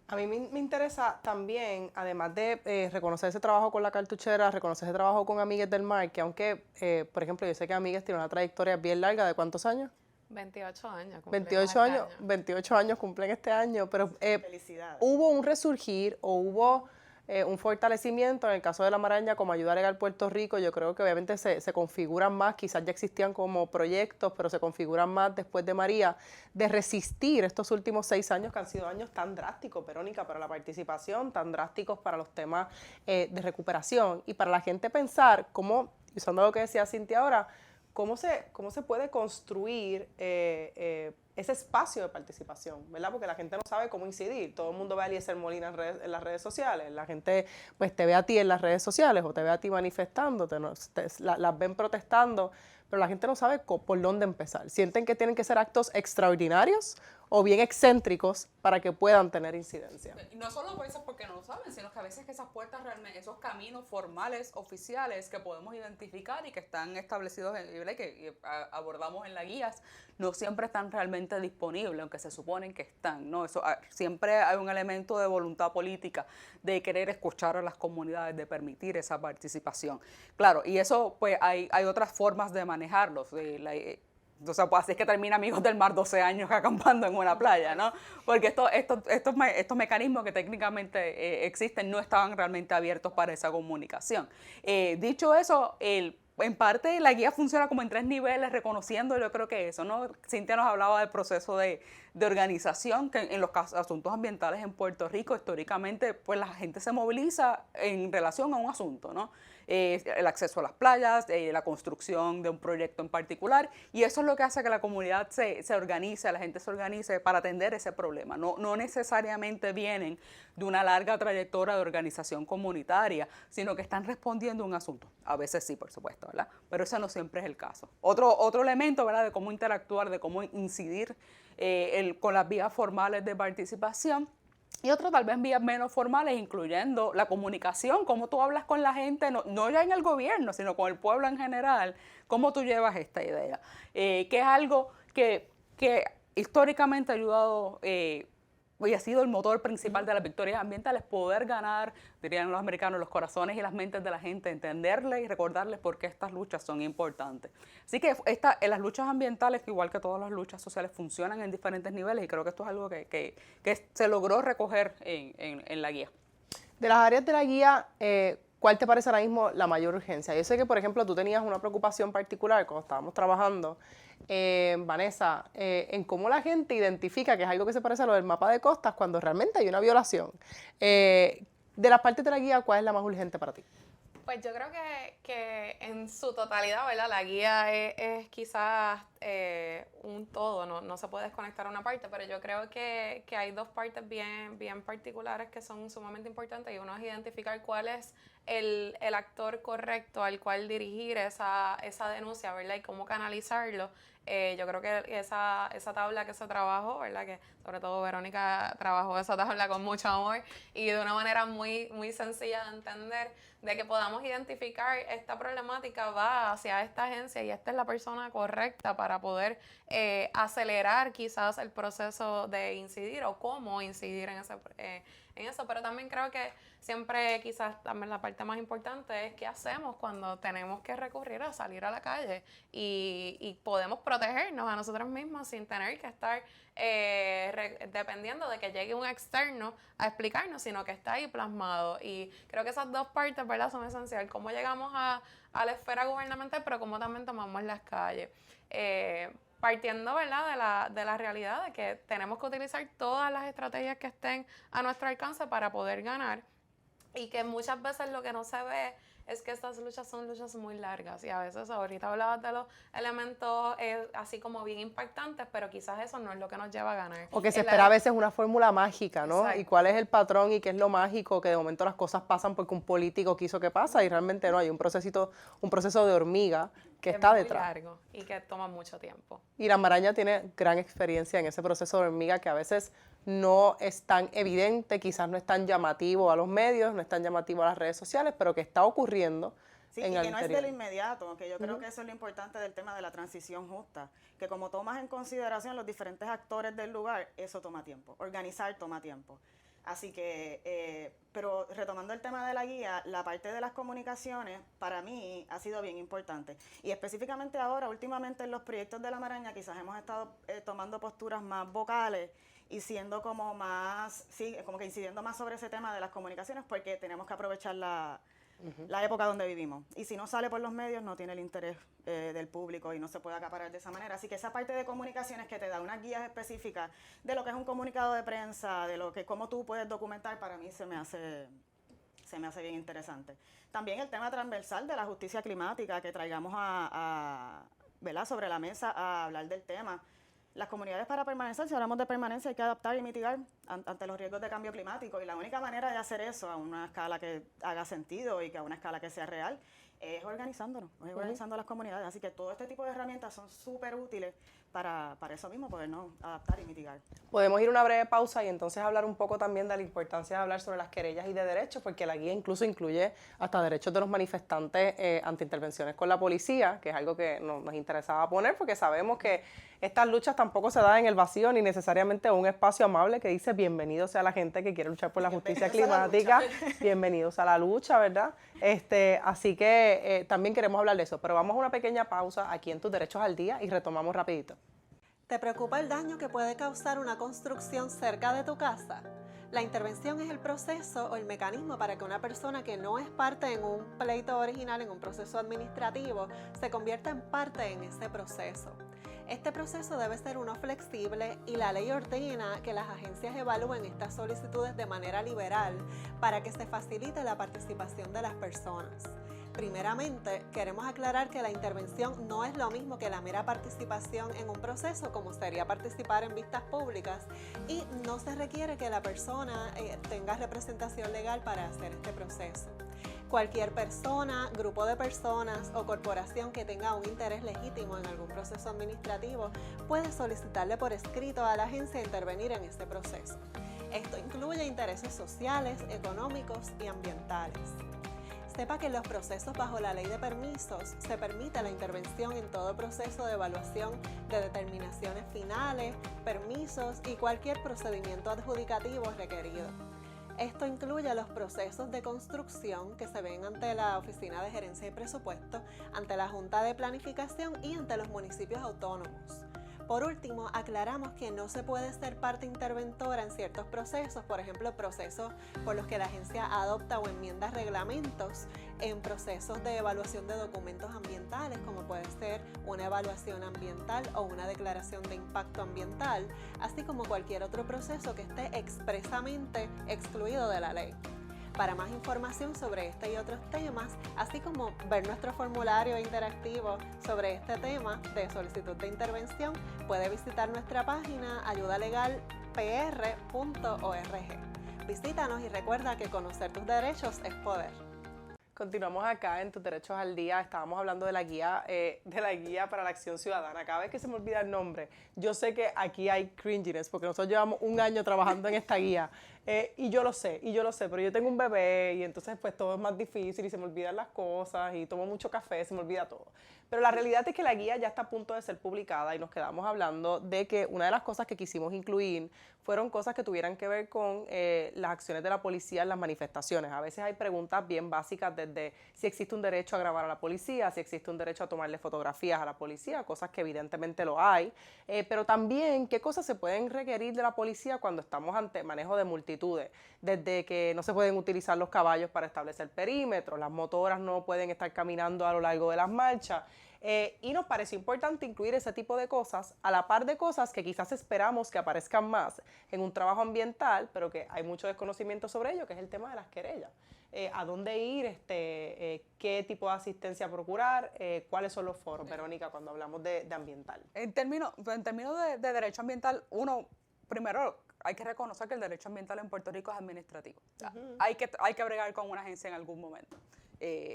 A mí me interesa también, además de reconocer ese trabajo con la cartuchera, reconocer ese trabajo con Amigues del Mar, que aunque, por ejemplo, yo sé que Amigues tiene una trayectoria bien larga, ¿de cuántos años? 28 años. 28 años cumplen este año, pero felicidades. Hubo un resurgir o hubo un fortalecimiento en el caso de La Maraña como Ayuda Legal Puerto Rico. Yo creo que obviamente se configuran más, quizás ya existían como proyectos, pero se configuran más después de María, de resistir estos últimos 6 años que han sido años tan drásticos, Verónica, para la participación, tan drásticos para los temas de recuperación, y para la gente pensar cómo, usando lo que decía Cintia ahora, ¿cómo se puede construir ese espacio de participación, ¿verdad? Porque la gente no sabe cómo incidir. Todo el mundo ve a Eliezer Molina en las redes sociales. La gente pues te ve a ti en las redes sociales o te ve a ti manifestándote, las ven protestando, pero la gente no sabe por dónde empezar. Sienten que tienen que ser actos extraordinarios o bien excéntricos para que puedan tener incidencia. Y no solo por eso porque no lo saben, sino que a veces esas puertas realmente, esos caminos formales, oficiales que podemos identificar y que están establecidos y que abordamos en las guías, no siempre están realmente disponibles, aunque se suponen que están, ¿no? Eso, siempre hay un elemento de voluntad política, de querer escuchar a las comunidades, de permitir esa participación. Claro, y eso, pues, hay otras formas de manejarlos. O sea, pues así es que termina Amigos del Mar 12 años acampando en una playa, ¿no? Porque estos mecanismos que técnicamente existen no estaban realmente abiertos para esa comunicación. Dicho eso, en parte la guía funciona como en 3 niveles, reconociendo, yo creo que eso, ¿no? Cintia nos hablaba del proceso de organización, que en los asuntos ambientales en Puerto Rico, históricamente, pues la gente se moviliza en relación a un asunto, ¿no? El acceso a las playas, la construcción de un proyecto en particular, y eso es lo que hace que la comunidad se organice, la gente se organice para atender ese problema. No necesariamente vienen de una larga trayectoria de organización comunitaria, sino que están respondiendo a un asunto. A veces sí, por supuesto, ¿verdad? Pero ese no siempre es el caso. Otro elemento, ¿verdad?, de cómo interactuar, de cómo incidir con las vías formales de participación, y otro tal vez vías menos formales, incluyendo la comunicación, cómo tú hablas con la gente, no ya en el gobierno, sino con el pueblo en general, cómo tú llevas esta idea, que es algo que históricamente ha ayudado y ha sido el motor principal de las victorias ambientales, poder ganar, dirían los americanos, los corazones y las mentes de la gente, entenderles y recordarles por qué estas luchas son importantes. Así que las luchas ambientales, igual que todas las luchas sociales, funcionan en diferentes niveles y creo que esto es algo que se logró recoger en la guía. De las áreas de la guía, ¿cuál te parece ahora mismo la mayor urgencia? Yo sé que, por ejemplo, tú tenías una preocupación particular cuando estábamos trabajando, Vanessa, en cómo la gente identifica que es algo que se parece a lo del mapa de costas cuando realmente hay una violación. De las partes de la guía, ¿cuál es la más urgente para ti? Pues yo creo que en su totalidad, ¿verdad? La guía es quizás un todo, no se puede desconectar una parte, pero yo creo que hay dos partes bien particulares que son sumamente importantes y uno es identificar cuál es el actor correcto al cual dirigir esa denuncia, ¿verdad? Y cómo canalizarlo. Yo creo que esa tabla que se trabajó, ¿verdad? Que sobre todo Verónica trabajó esa tabla con mucho amor y de una manera muy sencilla de entender, de que podamos identificar esta problemática va hacia esta agencia y esta es la persona correcta para poder acelerar quizás el proceso de incidir o cómo incidir en eso, pero también creo que siempre quizás también la parte más importante es qué hacemos cuando tenemos que recurrir a salir a la calle y podemos protegernos a nosotros mismos sin tener que estar dependiendo de que llegue un externo a explicarnos, sino que está ahí plasmado. Y creo que esas dos partes, ¿verdad?, son esenciales. Cómo llegamos a la esfera gubernamental, pero cómo también tomamos las calles. Partiendo, ¿verdad?, de la realidad de que tenemos que utilizar todas las estrategias que estén a nuestro alcance para poder ganar y que muchas veces lo que no se ve es que estas luchas son luchas muy largas y a veces ahorita hablabas de los elementos así como bien impactantes, pero quizás eso no es lo que nos lleva a ganar. O que se espera a veces una fórmula mágica, ¿no? Exacto. Y cuál es el patrón y qué es lo mágico, que de momento las cosas pasan porque un político quiso que pasa y realmente no, hay un proceso de hormiga que está detrás. Es muy largo y que toma mucho tiempo. Y la Maraña tiene gran experiencia en ese proceso de hormiga que a veces no es tan evidente, quizás no es tan llamativo a los medios, no es tan llamativo a las redes sociales, pero que está ocurriendo. Sí, y que no es de lo inmediato, que yo creo que eso es lo importante del tema de la transición justa, que como tomas en consideración los diferentes actores del lugar, eso toma tiempo, organizar toma tiempo. Así que, pero retomando el tema de la guía, la parte de las comunicaciones para mí ha sido bien importante. Y específicamente ahora, últimamente en los proyectos de la Maraña, quizás hemos estado tomando posturas más vocales y siendo como más, sí, como que incidiendo más sobre ese tema de las comunicaciones porque tenemos que aprovechar la época donde vivimos. Y si no sale por los medios, no tiene el interés del público y no se puede acaparar de esa manera. Así que esa parte de comunicaciones que te da unas guías específicas de lo que es un comunicado de prensa, de lo que cómo tú puedes documentar, para mí se me hace bien interesante. También el tema transversal de la justicia climática, que traigamos ¿verdad?, sobre la mesa a hablar del tema. Las comunidades para permanecer, si hablamos de permanencia, hay que adaptar y mitigar ante los riesgos de cambio climático. Y la única manera de hacer eso a una escala que haga sentido y que a una escala que sea real es organizándonos, es organizando las comunidades. Así que todo este tipo de herramientas son súper útiles para eso mismo, podernos adaptar y mitigar. Podemos ir a una breve pausa y entonces hablar un poco también de la importancia de hablar sobre las querellas y de derechos, porque la guía incluso incluye hasta derechos de los manifestantes ante intervenciones con la policía, que es algo que nos interesaba poner, porque sabemos que estas luchas tampoco se dan en el vacío, ni necesariamente en un espacio amable que dice bienvenido sea la gente que quiere luchar por la justicia climática, bienvenidos a la lucha, ¿verdad? Así que también queremos hablar de eso, pero vamos a una pequeña pausa aquí en Tus Derechos al Día y retomamos rapidito. ¿Te preocupa el daño que puede causar una construcción cerca de tu casa? La intervención es el proceso o el mecanismo para que una persona que no es parte en un pleito original, en un proceso administrativo, se convierta en parte en ese proceso. Este proceso debe ser uno flexible y la ley ordena que las agencias evalúen estas solicitudes de manera liberal para que se facilite la participación de las personas. Primeramente, queremos aclarar que la intervención no es lo mismo que la mera participación en un proceso, como sería participar en vistas públicas, y no se requiere que la persona tenga representación legal para hacer este proceso. Cualquier persona, grupo de personas o corporación que tenga un interés legítimo en algún proceso administrativo puede solicitarle por escrito a la agencia intervenir en este proceso. Esto incluye intereses sociales, económicos y ambientales. Sepa que en los procesos bajo la ley de permisos se permite la intervención en todo proceso de evaluación de determinaciones finales, permisos y cualquier procedimiento adjudicativo requerido. Esto incluye los procesos de construcción que se ven ante la Oficina de Gerencia y Presupuesto, ante la Junta de Planificación y ante los municipios autónomos. Por último, aclaramos que no se puede ser parte interventora en ciertos procesos, por ejemplo, procesos por los que la agencia adopta o enmienda reglamentos, en procesos de evaluación de documentos ambientales, como puede ser una evaluación ambiental o una declaración de impacto ambiental, así como cualquier otro proceso que esté expresamente excluido de la ley. Para más información sobre este y otros temas, así como ver nuestro formulario interactivo sobre este tema de solicitud de intervención, puede visitar nuestra página ayudalegalpr.org. Visítanos y recuerda que conocer tus derechos es poder. Continuamos acá en Tus Derechos al Día. Estábamos hablando de la guía para la acción ciudadana. Cada vez que se me olvida el nombre, yo sé que aquí hay cringiness porque nosotros llevamos un año trabajando en esta guía y yo lo sé, pero yo tengo un bebé y entonces pues todo es más difícil y se me olvidan las cosas y tomo mucho café, se me olvida todo. Pero la realidad es que la guía ya está a punto de ser publicada y nos quedamos hablando de que una de las cosas que quisimos incluir fueron cosas que tuvieran que ver con las acciones de la policía en las manifestaciones. A veces hay preguntas bien básicas desde si existe un derecho a grabar a la policía, si existe un derecho a tomarle fotografías a la policía, cosas que evidentemente lo hay, pero también qué cosas se pueden requerir de la policía cuando estamos ante manejo de multitudes, desde que no se pueden utilizar los caballos para establecer perímetros, las motoras no pueden estar caminando a lo largo de las marchas. Y nos pareció importante incluir ese tipo de cosas a la par de cosas que quizás esperamos que aparezcan más en un trabajo ambiental, pero que hay mucho desconocimiento sobre ello, que es el tema de las querellas. ¿A dónde ir? ¿Qué tipo de asistencia procurar? ¿Cuáles son los foros, Verónica, cuando hablamos de ambiental? En términos de derecho ambiental, primero hay que reconocer que el derecho ambiental en Puerto Rico es administrativo. O sea, hay que bregar con una agencia en algún momento.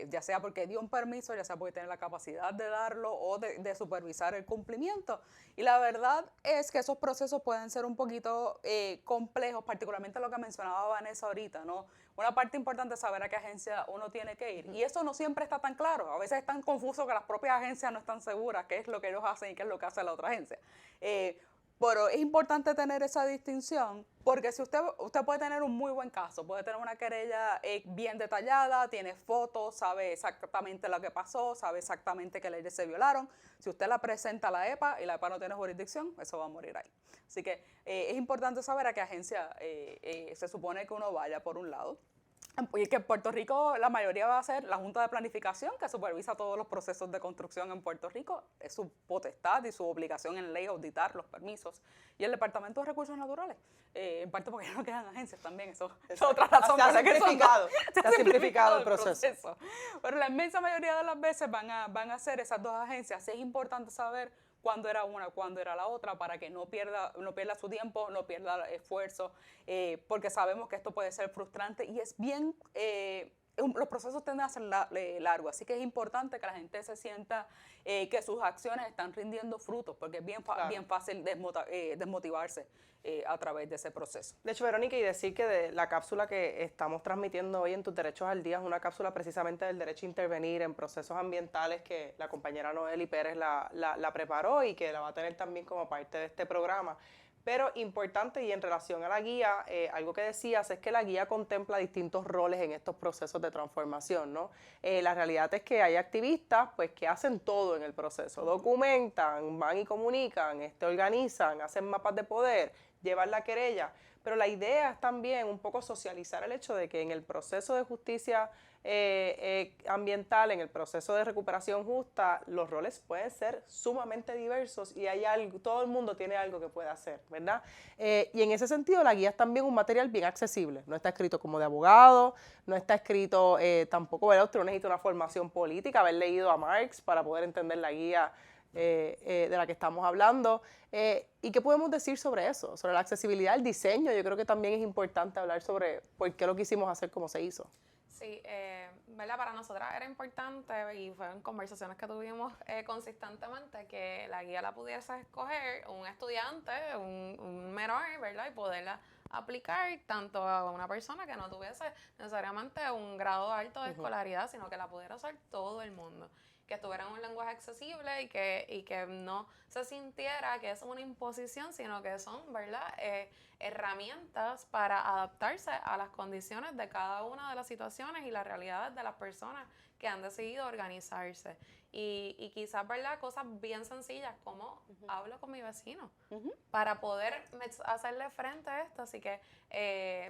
Ya sea porque dio un permiso, ya sea porque tiene la capacidad de darlo o de supervisar el cumplimiento. Y la verdad es que esos procesos pueden ser un poquito complejos, particularmente lo que mencionaba Vanessa ahorita, ¿no? Una parte importante es saber a qué agencia uno tiene que ir. Y eso no siempre está tan claro. A veces es tan confuso que las propias agencias no están seguras qué es lo que ellos hacen y qué es lo que hace la otra agencia. Pero es importante tener esa distinción porque si usted puede tener un muy buen caso, puede tener una querella bien detallada, tiene fotos, sabe exactamente lo que pasó, sabe exactamente qué leyes se violaron. Si usted la presenta a la EPA y la EPA no tiene jurisdicción, eso va a morir ahí. Así que es importante saber a qué agencia se supone que uno vaya por un lado. Y que en Puerto Rico la mayoría va a ser la Junta de Planificación, que supervisa todos los procesos de construcción en Puerto Rico. Es su potestad y su obligación en ley auditar los permisos. Y el Departamento de Recursos Naturales, en parte porque ya no quedan agencias también, eso es otra razón. Se ha simplificado el proceso. Pero la inmensa mayoría de las veces van a ser esas dos agencias. Es importante saber cuándo era una, cuándo era la otra, para que no pierda su tiempo, no pierda esfuerzo, porque sabemos que esto puede ser frustrante y es bien, los procesos tienden a ser largos, así que es importante que la gente se sienta que sus acciones están rindiendo frutos, porque es bien fácil desmotivarse a través de ese proceso. De hecho, Verónica, y decir que la cápsula que estamos transmitiendo hoy en Tus Derechos al Día es una cápsula precisamente del derecho a intervenir en procesos ambientales que la compañera Noeli Pérez la preparó y que la va a tener también como parte de este programa. Pero importante y en relación a la guía, algo que decías es que la guía contempla distintos roles en estos procesos de transformación, ¿no? La realidad es que hay activistas pues, que hacen todo en el proceso, documentan, van y comunican, organizan, hacen mapas de poder, llevan la querella, pero la idea es también un poco socializar el hecho de que en el proceso de justicia ambiental, en el proceso de recuperación justa, los roles pueden ser sumamente diversos y todo el mundo tiene algo que puede hacer, ¿verdad? Y en ese sentido la guía es también un material bien accesible, no está escrito como de abogado, no está escrito tampoco, ¿verdad? Usted no necesita una formación política, haber leído a Marx para poder entender la guía de la que estamos hablando. ¿Y qué podemos decir sobre eso? Sobre la accesibilidad, el diseño, yo creo que también es importante hablar sobre por qué lo quisimos hacer como se hizo. Sí, ¿verdad? Para nosotras era importante y fueron conversaciones que tuvimos consistentemente que la guía la pudiese escoger un estudiante, un menor, ¿verdad? Y poderla aplicar tanto a una persona que no tuviese necesariamente un grado alto de escolaridad, sino que la pudiera usar todo el mundo, que estuviera en un lenguaje accesible y que no se sintiera que es una imposición, sino que son, ¿verdad?, herramientas para adaptarse a las condiciones de cada una de las situaciones y las realidades de las personas que han decidido organizarse. Y quizás, ¿verdad?, cosas bien sencillas como hablo con mi vecino para poder hacerle frente a esto. Así que,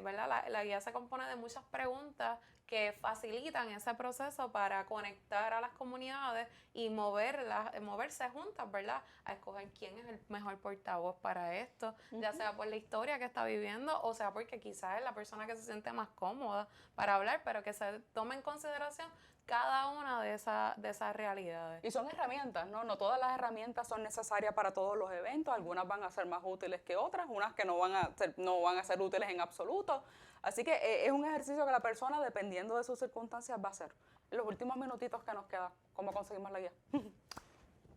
¿verdad?, la guía se compone de muchas preguntas que facilitan ese proceso para conectar a las comunidades y moverse juntas, ¿verdad?, a escoger quién es el mejor portavoz para esto, ya sea por la historia que está viviendo o sea porque quizás es la persona que se siente más cómoda para hablar, pero que se tome en consideración cada una de esas realidades. Y son herramientas, ¿no? No todas las herramientas son necesarias para todos los eventos, algunas van a ser más útiles que otras, unas que no van a ser útiles en absoluto. Así que es un ejercicio que la persona, dependiendo de sus circunstancias, va a hacer. En los últimos minutitos que nos quedan, ¿cómo conseguimos la guía?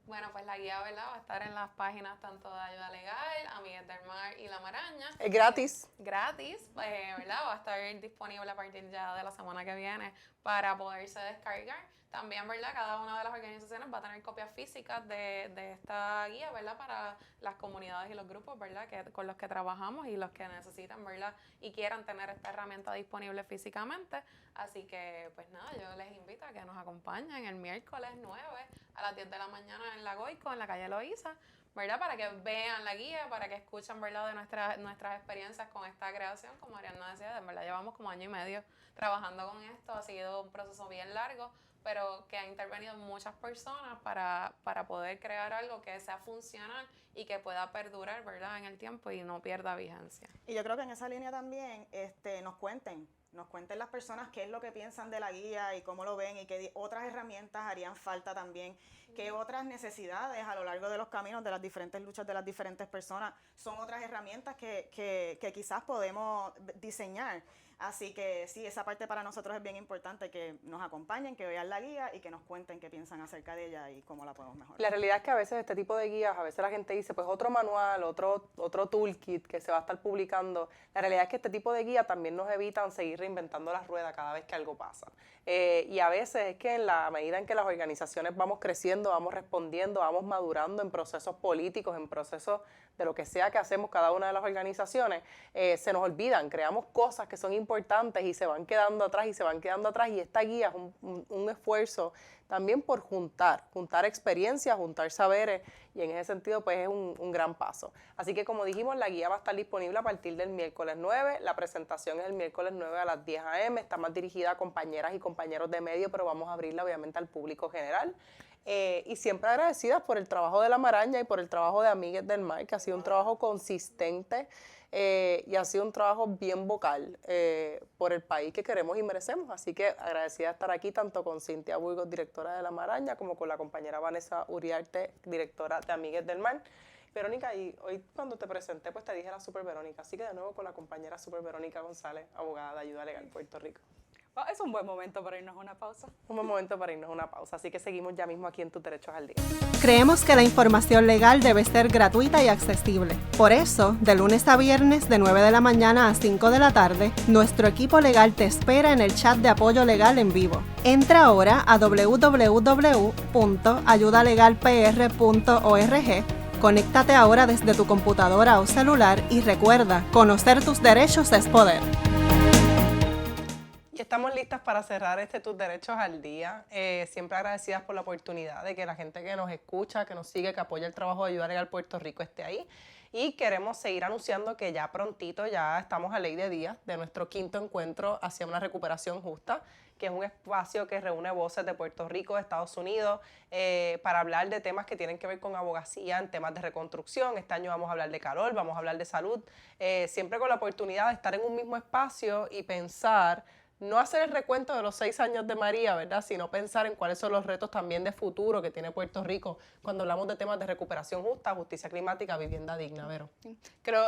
Bueno, pues la guía, ¿verdad?, va a estar en las páginas tanto de Ayuda Legal, Amigas del Mar y La Maraña. Es gratis. Gratis, ¿verdad? Va a estar disponible a partir ya de la semana que viene para poderse descargar. También, ¿verdad?, cada una de las organizaciones va a tener copias físicas de esta guía, ¿verdad?, para las comunidades y los grupos, ¿verdad?, con los que trabajamos y los que necesitan, ¿verdad?, y quieran tener esta herramienta disponible físicamente. Así que, pues nada, yo les invito a que nos acompañen el miércoles 9 a las 10 de la mañana en La Goico, en la calle Loíza, ¿verdad?, para que vean la guía, para que escuchen, ¿verdad?, de nuestras experiencias con esta creación. Como Ariadna decía, de verdad llevamos como 1 año y medio trabajando con esto, ha sido un proceso bien largo, pero que ha intervenido muchas personas para poder crear algo que sea funcional y que pueda perdurar, ¿verdad?, en el tiempo y no pierda vigencia. Y yo creo que en esa línea también nos cuenten las personas qué es lo que piensan de la guía y cómo lo ven y qué otras herramientas harían falta también, qué otras necesidades a lo largo de los caminos de las diferentes luchas de las diferentes personas son otras herramientas que quizás podemos diseñar. Así que sí, esa parte para nosotros es bien importante, que nos acompañen, que vean la guía y que nos cuenten qué piensan acerca de ella y cómo la podemos mejorar. La realidad es que a veces este tipo de guías, a veces la gente dice, pues otro manual, otro toolkit que se va a estar publicando. La realidad es que este tipo de guías también nos evitan seguir reinventando la rueda cada vez que algo pasa. Y a veces es que en la medida en que las organizaciones vamos creciendo, vamos respondiendo, vamos madurando en procesos políticos, en procesos de lo que sea que hacemos cada una de las organizaciones, se nos olvidan, creamos cosas que son importantes y se van quedando atrás y esta guía es un esfuerzo también por juntar experiencias, juntar saberes y en ese sentido pues es un gran paso. Así que como dijimos, la guía va a estar disponible a partir del miércoles 9, la presentación es el miércoles 9 a las 10 a.m., está más dirigida a compañeras y compañeros de medio, pero vamos a abrirla obviamente al público general. Y siempre agradecidas por el trabajo de La Maraña y por el trabajo de Amigues del Mar, que ha sido un trabajo consistente y ha sido un trabajo bien vocal por el país que queremos y merecemos. Así que agradecida de estar aquí tanto con Cintia Burgos, directora de La Maraña, como con la compañera Vanessa Uriarte, directora de Amigues del Mar. Verónica, y hoy cuando te presenté, pues te dije la Super Verónica, así que de nuevo con la compañera Super Verónica González, abogada de Ayuda Legal Puerto Rico. Es un buen momento para irnos a una pausa. Un buen momento para irnos a una pausa, así que seguimos ya mismo aquí en Tus Derechos al Día. Creemos que la información legal debe ser gratuita y accesible. Por eso, de lunes a viernes, de 9 de la mañana a 5 de la tarde, nuestro equipo legal te espera en el chat de apoyo legal en vivo. Entra ahora a www.ayudalegalpr.org, conéctate ahora desde tu computadora o celular y recuerda, conocer tus derechos es poder. Estamos listas para cerrar Tus Derechos al Día. Siempre agradecidas por la oportunidad de que la gente que nos escucha, que nos sigue, que apoya el trabajo de Ayuda Legal Puerto Rico esté ahí. Y queremos seguir anunciando que ya prontito ya estamos a ley de días de nuestro 5º encuentro hacia una recuperación justa, que es un espacio que reúne voces de Puerto Rico, de Estados Unidos, para hablar de temas que tienen que ver con abogacía en temas de reconstrucción. Este año vamos a hablar de calor, vamos a hablar de salud, siempre con la oportunidad de estar en un mismo espacio y pensar no hacer el recuento de los 6 años de María, ¿verdad? Sino pensar en cuáles son los retos también de futuro que tiene Puerto Rico cuando hablamos de temas de recuperación justa, justicia climática, vivienda digna, Vero. Creo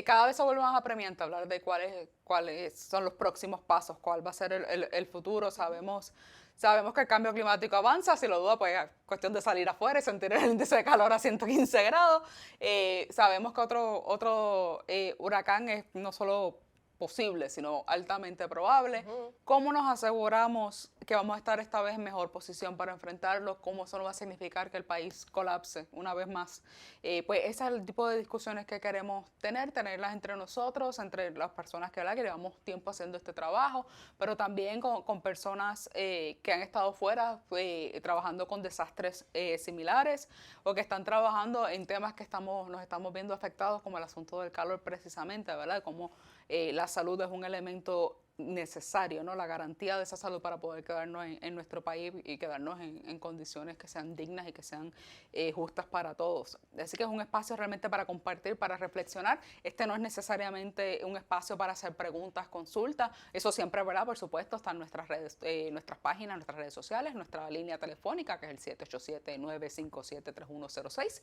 cada vez se vuelve más apremiante hablar de cuáles son los próximos pasos, cuál va a ser el futuro. Sabemos que el cambio climático avanza, si lo duda, pues es cuestión de salir afuera y sentir el índice de calor a 115 grados. Sabemos que otro huracán es no solo posible, sino altamente probable. ¿Cómo nos aseguramos que vamos a estar esta vez en mejor posición para enfrentarlo? ¿Cómo eso no va a significar que el país colapse una vez más? Pues ese es el tipo de discusiones que queremos tenerlas entre nosotros, entre las personas que llevamos tiempo haciendo este trabajo, pero también con personas que han estado fuera trabajando con desastres similares o que están trabajando en temas que nos estamos viendo afectados, como el asunto del calor precisamente, ¿verdad? Como la salud es un elemento necesario, ¿no? La garantía de esa salud para poder quedarnos en nuestro país y quedarnos en condiciones que sean dignas y que sean justas para todos. Así que es un espacio realmente para compartir, para reflexionar. Este no es necesariamente un espacio para hacer preguntas, consultas. Eso siempre, ¿verdad? Por supuesto, están nuestras redes, nuestras páginas, nuestras redes sociales, nuestra línea telefónica, que es el 787-957-3106,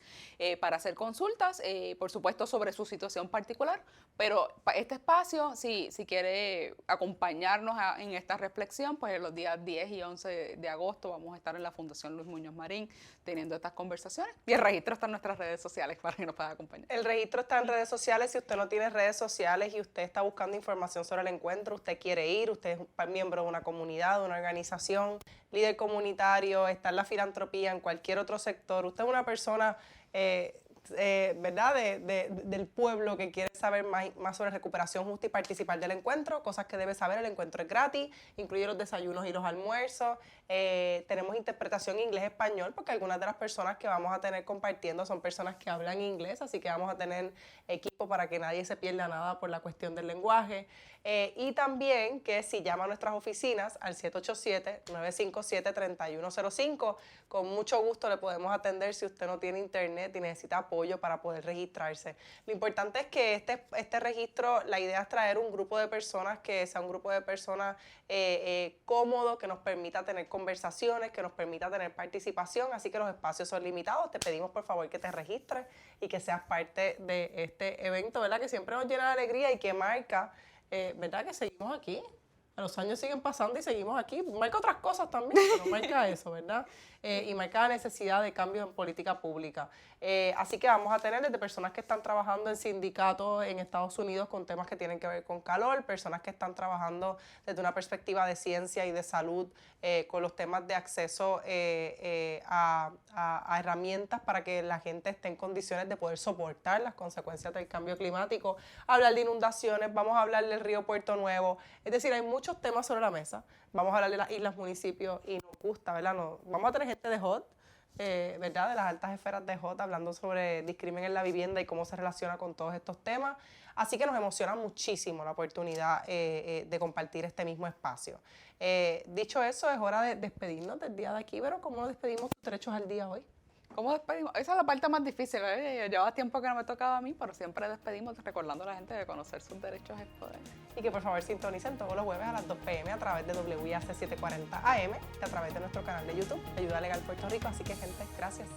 para hacer consultas, por supuesto, sobre su situación particular. Pero este espacio, si quiere acompañarnos en esta reflexión, pues en los días 10 y 11 de agosto vamos a estar en la Fundación Luis Muñoz Marín teniendo estas conversaciones, y el registro está en nuestras redes sociales para que nos pueda acompañar. El registro está en redes sociales. Si usted no tiene redes sociales y usted está buscando información sobre el encuentro, usted quiere ir, usted es miembro de una comunidad, de una organización, líder comunitario, está en la filantropía, en cualquier otro sector, usted es una persona ¿verdad? Del pueblo que quiere saber más sobre recuperación justa y participar del encuentro, cosas que debe saber. El encuentro es gratis, incluye los desayunos y los almuerzos. Tenemos interpretación inglés-español, porque algunas de las personas que vamos a tener compartiendo son personas que hablan inglés, así que vamos a tener equipo para que nadie se pierda nada por la cuestión del lenguaje. Y también que si llama a nuestras oficinas al 787-957-3105, con mucho gusto le podemos atender si usted no tiene internet y necesita apoyo para poder registrarse. Lo importante es que este registro, la idea es traer un grupo de personas que sea un grupo de personas cómodo, que nos permita tener conversaciones, que nos permita tener participación, así que los espacios son limitados. Te pedimos por favor que te registres y que seas parte de este evento, ¿verdad? Que siempre nos llena de alegría y que marca, ¿verdad? Que seguimos aquí. Los años siguen pasando y seguimos aquí. Marca otras cosas también, pero marca eso, ¿verdad? Y marca la necesidad de cambios en política pública. Así que vamos a tener desde personas que están trabajando en sindicatos en Estados Unidos con temas que tienen que ver con calor, personas que están trabajando desde una perspectiva de ciencia y de salud con los temas de acceso a herramientas para que la gente esté en condiciones de poder soportar las consecuencias del cambio climático. Hablar de inundaciones, vamos a hablar del río Puerto Nuevo. Es decir, hay muchos temas sobre la mesa. Vamos a hablar de las islas, municipios, y nos gusta, ¿verdad? Vamos a tener gente de HOT, ¿verdad? De las altas esferas de HOT, hablando sobre discrimen en la vivienda y cómo se relaciona con todos estos temas. Así que nos emociona muchísimo la oportunidad de compartir este mismo espacio. Dicho eso, es hora de despedirnos del día de aquí, pero ¿cómo nos despedimos tus derechos al día hoy? ¿Cómo despedimos? Esa es la parte más difícil, ¿eh? Lleva tiempo que no me tocaba a mí, pero siempre despedimos recordando a la gente que conocer sus derechos es poder. Y que por favor sintonicen todos los jueves a las 2 p.m. a través de WIAC 740 AM y a través de nuestro canal de YouTube, Ayuda Legal Puerto Rico. Así que, gente, gracias.